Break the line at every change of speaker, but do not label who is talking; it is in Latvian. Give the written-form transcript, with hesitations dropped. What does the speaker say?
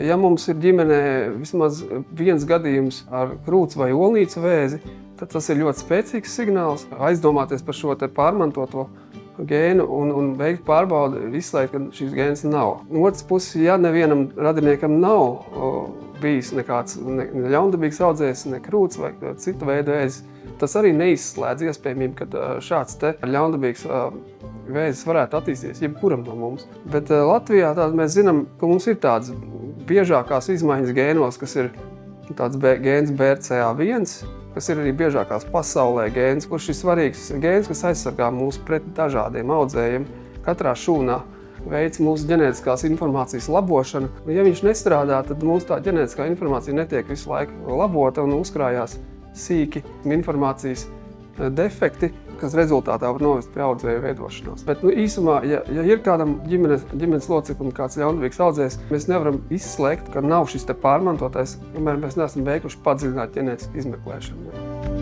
Ja mums ir ģimenē vismaz viens gadījums ar krūts vai olnīcu vēzi, tad tas ir ļoti spēcīgs signāls. Aizdomāties par šo pārmantoto gēnu un veikt pārbaudi, izslēgt, ka šīs gēnas nav. No otras puses, ja nevienam radiniekam nav bijis nekāds ļaundabīgs audzējs, ne krūts vai citu veidu vēzis, tas arī neizslēdz iespējamību, ka šāds ļaundabīgs vēzis varētu attīstīties jebkuram no mums. Bet Latvijā mēs zinām, ka mums ir tādas biežākās izmaiņas gēnos, kas ir tāds gēns BRCA1, kas ir arī biežākās pasaulē gēns, kurš ir svarīgs gēns, kas aizsargā mūs pret dažādiem audzējiem. Katrā šūnā veids mūsu ģenētiskās informācijas labošana. Ja viņš nestrādā, tad mūsu tā ģenētiskā informācija netiek visu laiku labota un uzkrājās sīki informācijas defekti, kas rezultātā var novest pie audzēju veidošanās. Bet īsumā, ja ir kādam ģimenes loceklim kāds ļaundabīgs audzējs, mēs nevaram izslēgt, ka nav šis pārmantotais, kamēr mēs neesam veikuši padziļināt ģenētisku izmeklēšanu.